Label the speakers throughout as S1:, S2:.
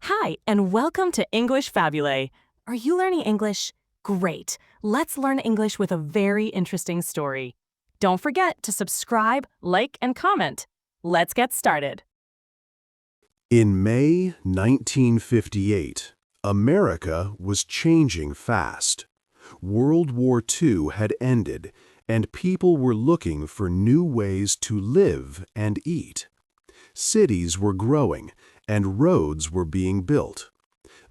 S1: Hi, and welcome to English-Fabule. Are you learning English? Great. Let's learn English with a very interesting story. Don't forget to subscribe, like, and comment. Let's get started.
S2: In May 1958, America was changing fast. World War II had ended, and people were looking for new ways to live and eat. Cities were growing, and roads were being built.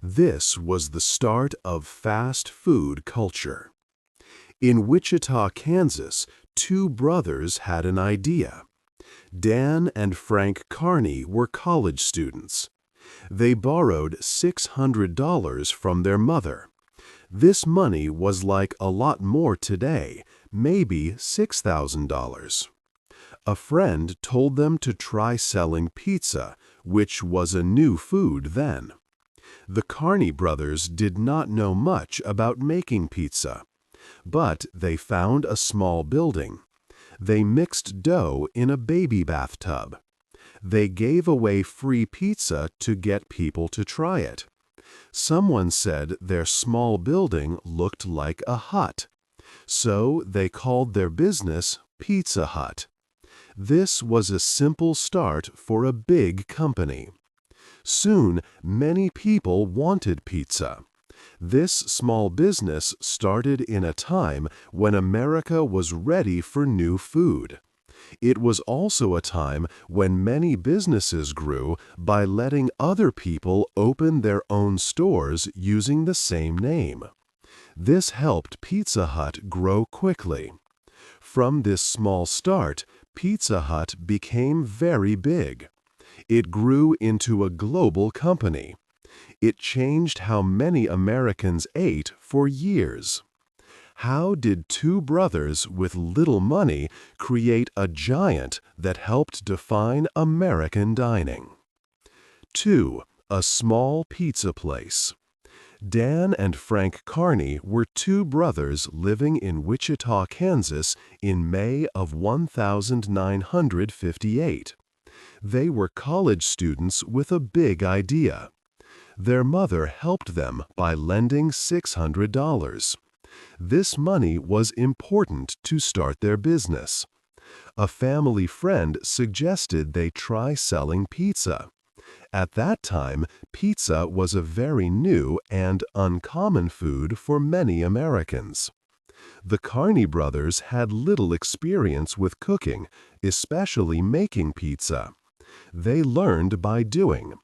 S2: This was the start of fast food culture. In Wichita, Kansas, two brothers had an idea. Dan and Frank Carney were college students. They borrowed $600 from their mother. This money was like a lot more today, maybe $6,000. A friend told them to try selling pizza, which was a new food then. The Carney brothers did not know much about making pizza, but they found a small building. They mixed dough in a baby bathtub. They gave away free pizza to get people to try it. Someone said their small building looked like a hut, so they called their business Pizza Hut. This was a simple start for a big company. Soon, many people wanted pizza. This small business started in a time when America was ready for new food. It was also a time when many businesses grew by letting other people open their own stores using the same name. This helped Pizza Hut grow quickly. From this small start, Pizza Hut became very big. It grew into a global company. It changed how many Americans ate for years. How did two brothers with little money create a giant that helped define American dining? 2. A small pizza place. Dan and Frank Carney were two brothers living in Wichita, Kansas in May of 1958. They were college students with a big idea. Their mother helped them by lending $600. This money was important to start their business. A family friend suggested they try selling pizza. At that time, pizza was a very new and uncommon food for many Americans. The Carney brothers had little experience with cooking, especially making pizza. They learned by doing.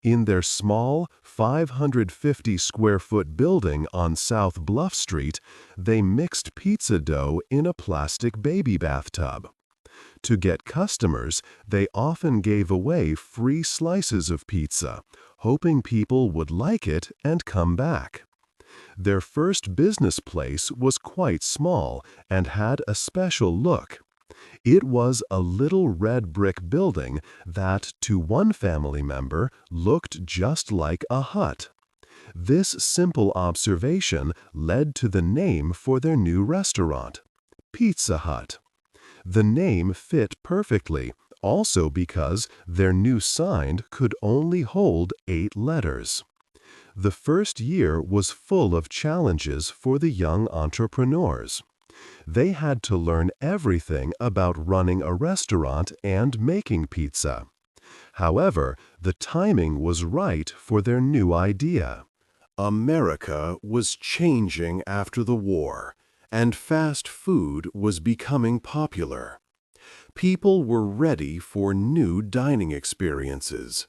S2: In their small, 550-square-foot building on South Bluff Street, they mixed pizza dough in a plastic baby bathtub. To get customers, they often gave away free slices of pizza, hoping people would like it and come back. Their first business place was quite small and had a special look. It was a little red brick building that, to one family member, looked just like a hut. This simple observation led to the name for their new restaurant, Pizza Hut. The name fit perfectly, also because their new sign could only hold 8 letters. The first year was full of challenges for the young entrepreneurs. They had to learn everything about running a restaurant and making pizza. However, the timing was right for their new idea. America was changing after the war, and fast food was becoming popular. People were ready for new dining experiences.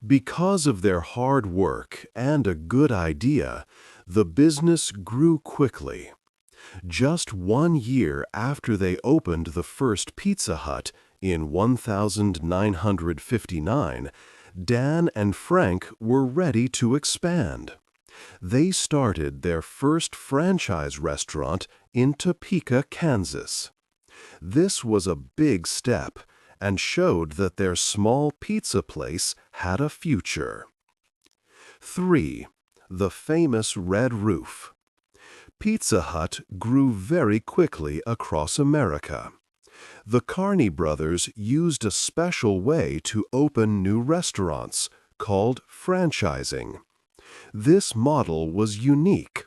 S2: Because of their hard work and a good idea, the business grew quickly. Just 1 year after they opened the first Pizza Hut in 1959, Dan and Frank were ready to expand. They started their first franchise restaurant in Topeka, Kansas. This was a big step and showed that their small pizza place had a future. 3. The famous red roof. Pizza Hut grew very quickly across America. The Carney brothers used a special way to open new restaurants, called franchising. This model was unique.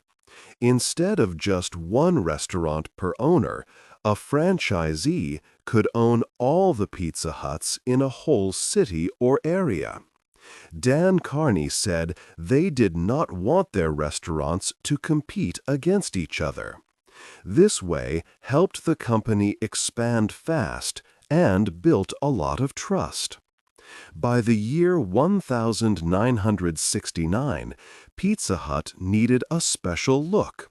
S2: Instead of just one restaurant per owner, a franchisee could own all the Pizza Huts in a whole city or area. Dan Carney said they did not want their restaurants to compete against each other. This way helped the company expand fast and built a lot of trust. By the year 1969, Pizza Hut needed a special look.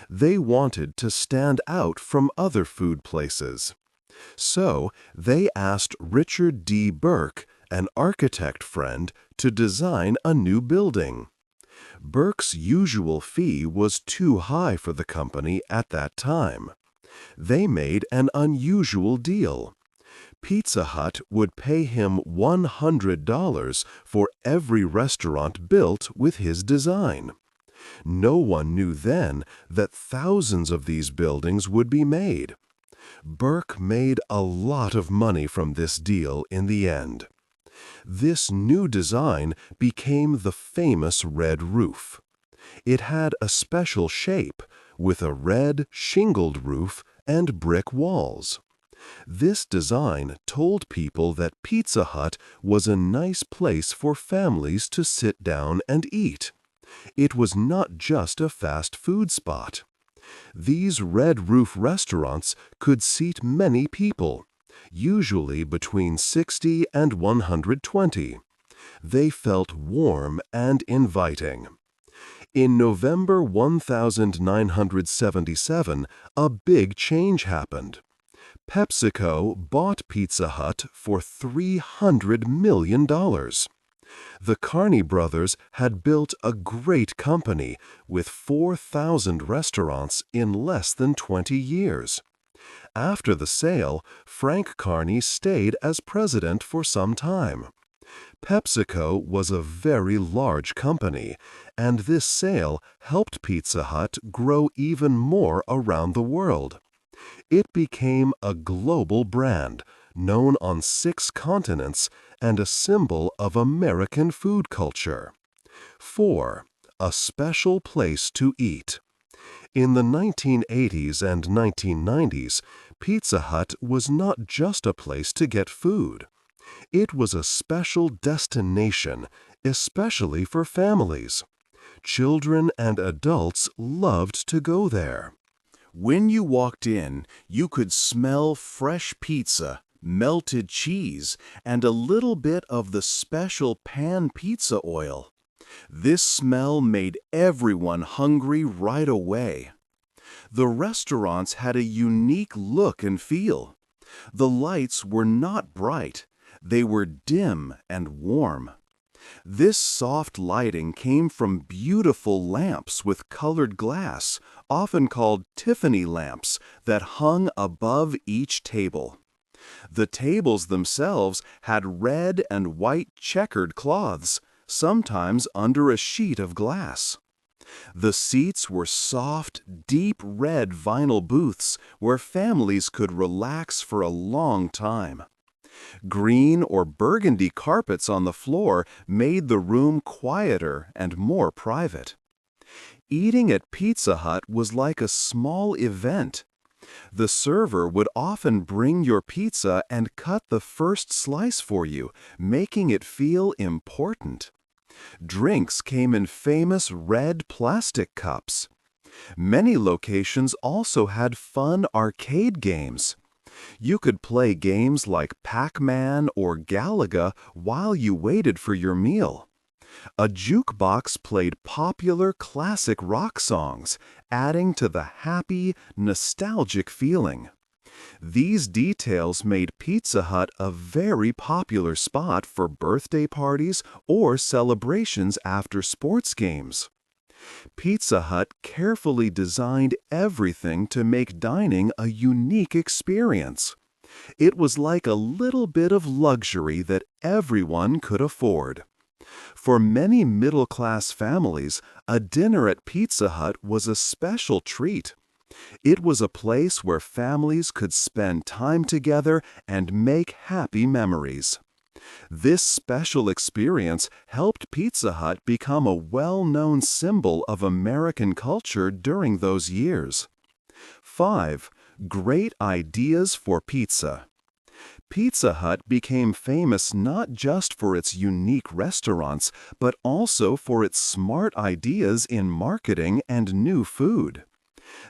S2: They wanted to stand out from other food places. So they asked Richard D. Burke, an architect friend, to design a new building. Burke's usual fee was too high for the company at that time. They made an unusual deal. Pizza Hut would pay him $100 for every restaurant built with his design. No one knew then that thousands of these buildings would be made. Burke made a lot of money from this deal in the end. This new design became the famous red roof. It had a special shape, with a red, shingled roof and brick walls. This design told people that Pizza Hut was a nice place for families to sit down and eat. It was not just a fast food spot. These red roof restaurants could seat many people, usually between 60 and 120. They felt warm and inviting. In November 1977, a big change happened. PepsiCo bought Pizza Hut for $300 million. The Carney brothers had built a great company with 4,000 restaurants in less than 20 years. After the sale, Frank Carney stayed as president for some time. PepsiCo was a very large company, and this sale helped Pizza Hut grow even more around the world. It became a global brand, known on 6 continents, and a symbol of American food culture. 4. A special place to eat. In the 1980s and 1990s, Pizza Hut was not just a place to get food. It was a special destination, especially for families. Children and adults loved to go there. When you walked in, you could smell fresh pizza, melted cheese, and a little bit of the special pan pizza oil. This smell made everyone hungry right away. The restaurants had a unique look and feel. The lights were not bright. They were dim and warm. This soft lighting came from beautiful lamps with colored glass, often called Tiffany lamps, that hung above each table. The tables themselves had red and white checkered cloths, sometimes under a sheet of glass. The seats were soft, deep red vinyl booths where families could relax for a long time. Green or burgundy carpets on the floor made the room quieter and more private. Eating at Pizza Hut was like a small event. The server would often bring your pizza and cut the first slice for you, making it feel important. Drinks came in famous red plastic cups. Many locations also had fun arcade games. You could play games like Pac-Man or Galaga while you waited for your meal. A jukebox played popular classic rock songs, adding to the happy, nostalgic feeling. These details made Pizza Hut a very popular spot for birthday parties or celebrations after sports games. Pizza Hut carefully designed everything to make dining a unique experience. It was like a little bit of luxury that everyone could afford. For many middle-class families, a dinner at Pizza Hut was a special treat. It was a place where families could spend time together and make happy memories. This special experience helped Pizza Hut become a well-known symbol of American culture during those years. 5. Great ideas for pizza. Pizza Hut became famous not just for its unique restaurants, but also for its smart ideas in marketing and new food.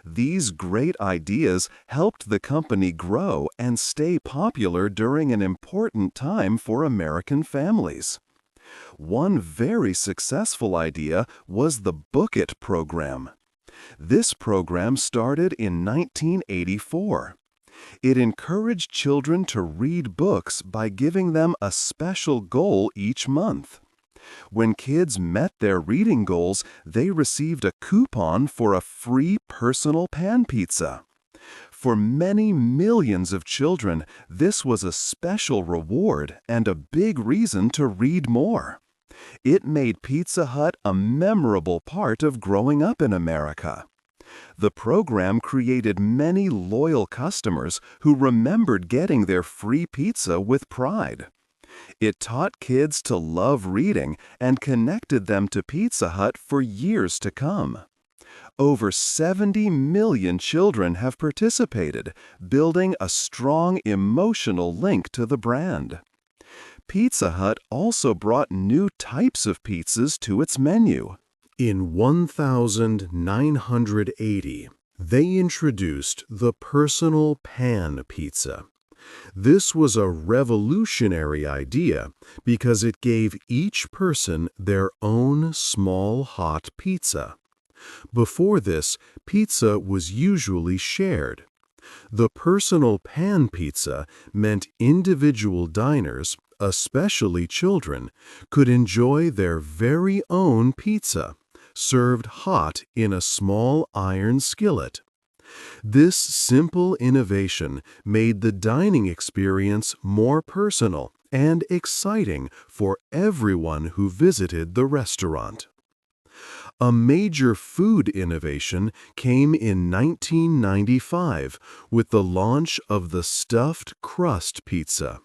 S2: These great ideas helped the company grow and stay popular during an important time for American families. One very successful idea was the Book It program. This program started in 1984. It encouraged children to read books by giving them a special goal each month. When kids met their reading goals, they received a coupon for a free personal pan pizza. For many millions of children, this was a special reward and a big reason to read more. It made Pizza Hut a memorable part of growing up in America. The program created many loyal customers who remembered getting their free pizza with pride. It taught kids to love reading and connected them to Pizza Hut for years to come. Over 70 million children have participated, building a strong emotional link to the brand. Pizza Hut also brought new types of pizzas to its menu. In 1980, they introduced the personal pan pizza. This was a revolutionary idea because it gave each person their own small hot pizza. Before this, pizza was usually shared. The personal pan pizza meant individual diners, especially children, could enjoy their very own pizza, served hot in a small iron skillet. This simple innovation made the dining experience more personal and exciting for everyone who visited the restaurant. A major food innovation came in 1995 with the launch of the stuffed crust pizza.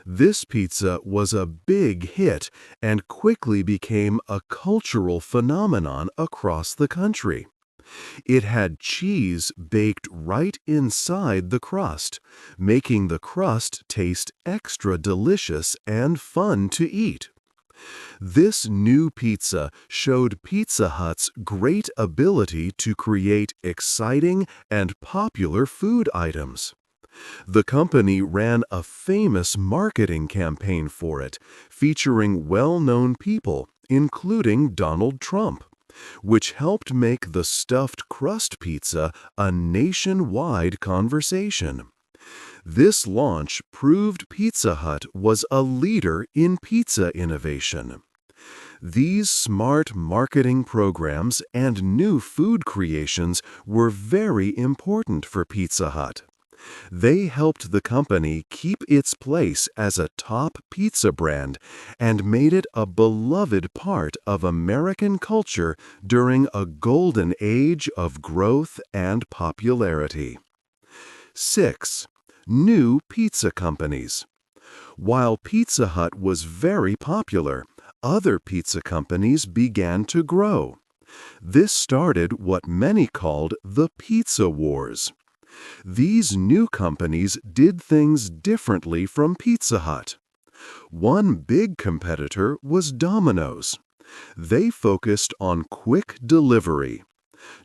S2: This pizza was a big hit and quickly became a cultural phenomenon across the country. It had cheese baked right inside the crust, making the crust taste extra delicious and fun to eat. This new pizza showed Pizza Hut's great ability to create exciting and popular food items. The company ran a famous marketing campaign for it, featuring well-known people, including Donald Trump, which helped make the stuffed crust pizza a nationwide conversation. This launch proved Pizza Hut was a leader in pizza innovation. These smart marketing programs and new food creations were very important for Pizza Hut. They helped the company keep its place as a top pizza brand and made it a beloved part of American culture during a golden age of growth and popularity. 6. New pizza companies. While Pizza Hut was very popular, other pizza companies began to grow. This started what many called the Pizza Wars. These new companies did things differently from Pizza Hut. One big competitor was Domino's. They focused on quick delivery.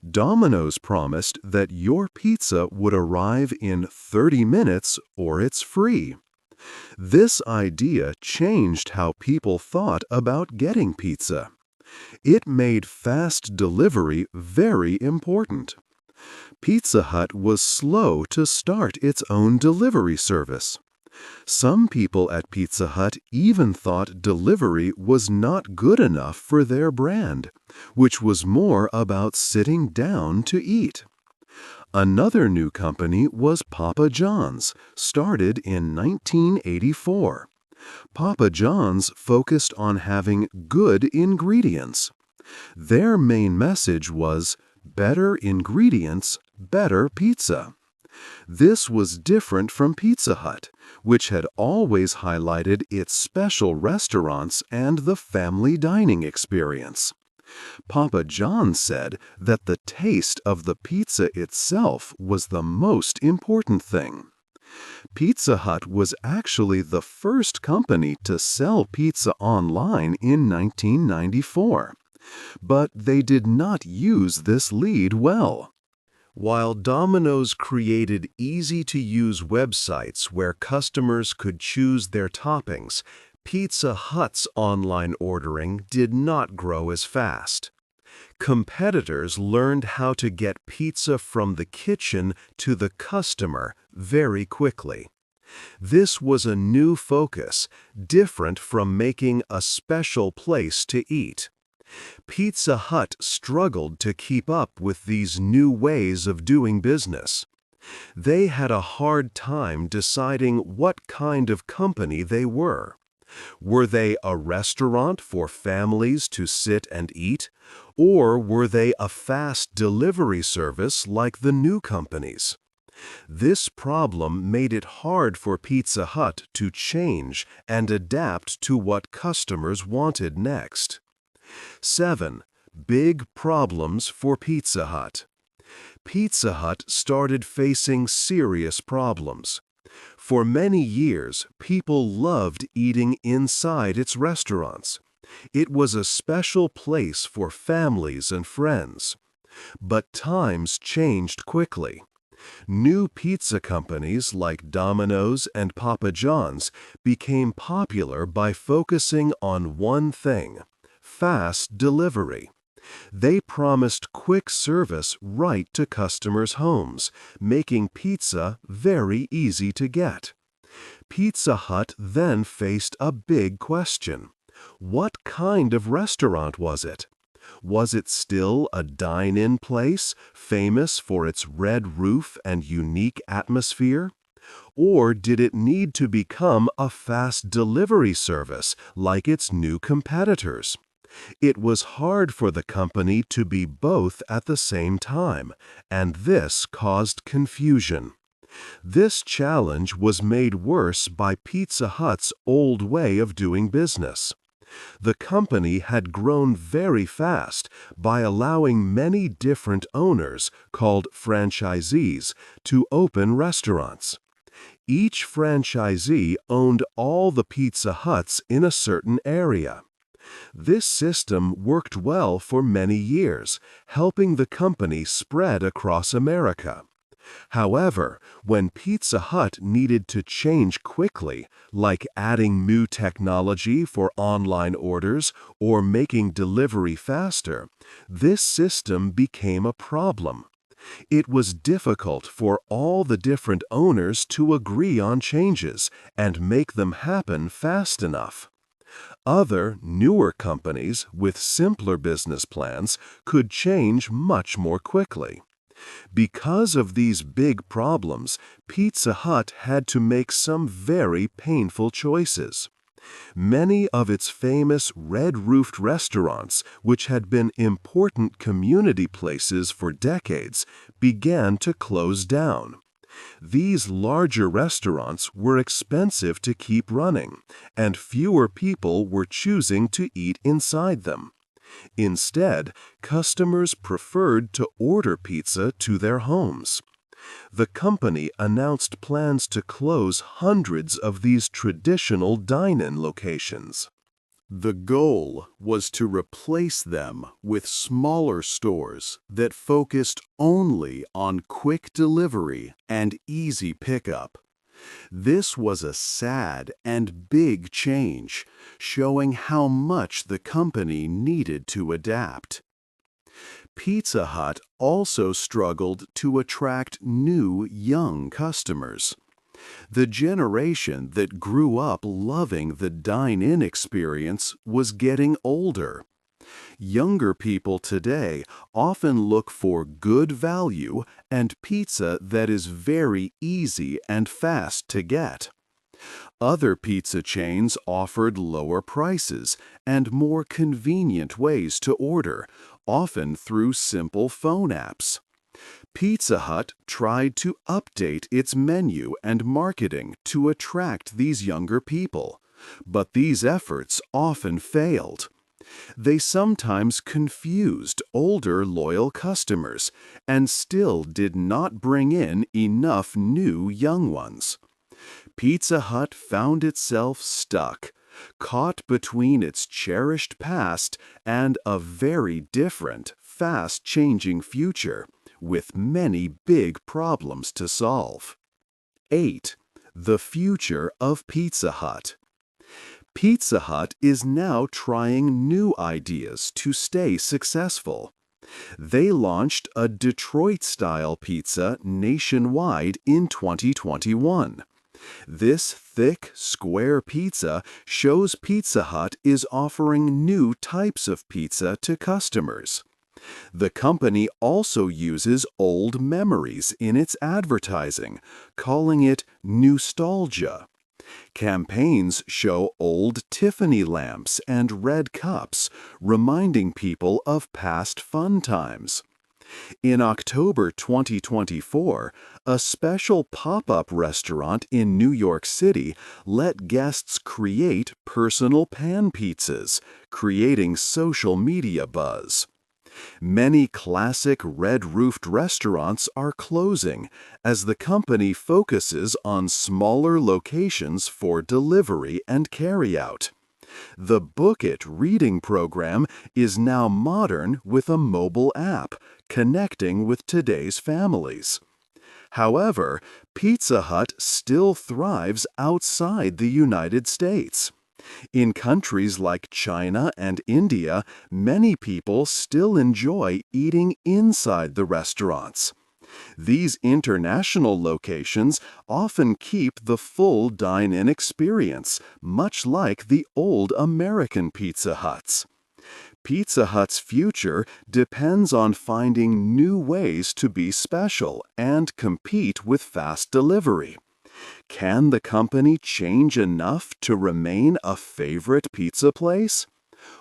S2: Domino's promised that your pizza would arrive in 30 minutes or it's free. This idea changed how people thought about getting pizza. It made fast delivery very important. Pizza Hut was slow to start its own delivery service. Some people at Pizza Hut even thought delivery was not good enough for their brand, which was more about sitting down to eat. Another new company was Papa John's, started in 1984. Papa John's focused on having good ingredients. Their main message was, better ingredients, better pizza. This was different from Pizza Hut, which had always highlighted its special restaurants and the family dining experience. Papa John said that the taste of the pizza itself was the most important thing. Pizza Hut was actually the first company to sell pizza online in 1994, but they did not use this lead well. While Domino's created easy-to-use websites where customers could choose their toppings, Pizza Hut's online ordering did not grow as fast. Competitors learned how to get pizza from the kitchen to the customer very quickly. This was a new focus, different from making a special place to eat. Pizza Hut struggled to keep up with these new ways of doing business. They had a hard time deciding what kind of company they were. Were they a restaurant for families to sit and eat, or were they a fast delivery service like the new companies? This problem made it hard for Pizza Hut to change and adapt to what customers wanted next. 7. Big problems for Pizza Hut. Pizza Hut started facing serious problems. For many years, people loved eating inside its restaurants. It was a special place for families and friends. But times changed quickly. New pizza companies like Domino's and Papa John's became popular by focusing on one thing: fast delivery. They promised quick service right to customers' homes, making pizza very easy to get. Pizza Hut then faced a big question. What kind of restaurant was it? Was it still a dine-in place, famous for its red roof and unique atmosphere? Or did it need to become a fast delivery service like its new competitors? It was hard for the company to be both at the same time, and this caused confusion. This challenge was made worse by Pizza Hut's old way of doing business. The company had grown very fast by allowing many different owners, called franchisees, to open restaurants. Each franchisee owned all the Pizza Huts in a certain area. This system worked well for many years, helping the company spread across America. However, when Pizza Hut needed to change quickly, like adding new technology for online orders or making delivery faster, this system became a problem. It was difficult for all the different owners to agree on changes and make them happen fast enough. Other, newer companies with simpler business plans could change much more quickly. Because of these big problems, Pizza Hut had to make some very painful choices. Many of its famous red-roofed restaurants, which had been important community places for decades, began to close down. These larger restaurants were expensive to keep running, and fewer people were choosing to eat inside them. Instead, customers preferred to order pizza to their homes. The company announced plans to close hundreds of these traditional dine-in locations. The goal was to replace them with smaller stores that focused only on quick delivery and easy pickup. This was a sad and big change, showing how much the company needed to adapt. Pizza Hut also struggled to attract new, young customers. The generation that grew up loving the dine-in experience was getting older. Younger people today often look for good value and pizza that is very easy and fast to get. Other pizza chains offered lower prices and more convenient ways to order, often through simple phone apps. Pizza Hut tried to update its menu and marketing to attract these younger people, but these efforts often failed. They sometimes confused older loyal customers and still did not bring in enough new young ones. Pizza Hut found itself stuck, caught between its cherished past and a very different, fast-changing future, with many big problems to solve. 8. The future of Pizza Hut. Pizza Hut is now trying new ideas to stay successful. They launched a Detroit-style pizza nationwide in 2021. This thick, square pizza shows Pizza Hut is offering new types of pizza to customers. The company also uses old memories in its advertising, calling it nostalgia. Campaigns show old Tiffany lamps and red cups, reminding people of past fun times. In October 2024, a special pop-up restaurant in New York City let guests create personal pan pizzas, creating social media buzz. Many classic red-roofed restaurants are closing as the company focuses on smaller locations for delivery and carryout. The Book It reading program is now modern with a mobile app, connecting with today's families. However, Pizza Hut still thrives outside the United States. In countries like China and India, many people still enjoy eating inside the restaurants. These international locations often keep the full dine-in experience, much like the old American Pizza Huts. Pizza Hut's future depends on finding new ways to be special and compete with fast delivery. Can the company change enough to remain a favorite pizza place?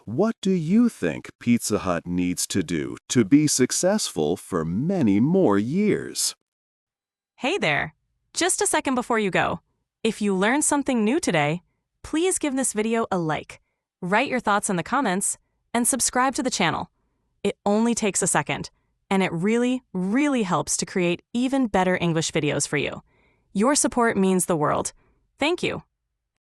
S2: What do you think Pizza Hut needs to do to be successful for many more years?
S1: Hey there! Just a second before you go. If you learned something new today, please give this video a like, write your thoughts in the comments, and subscribe to the channel. It only takes a second, and it really, really helps to create even better English videos for you. Your support means the world. Thank you.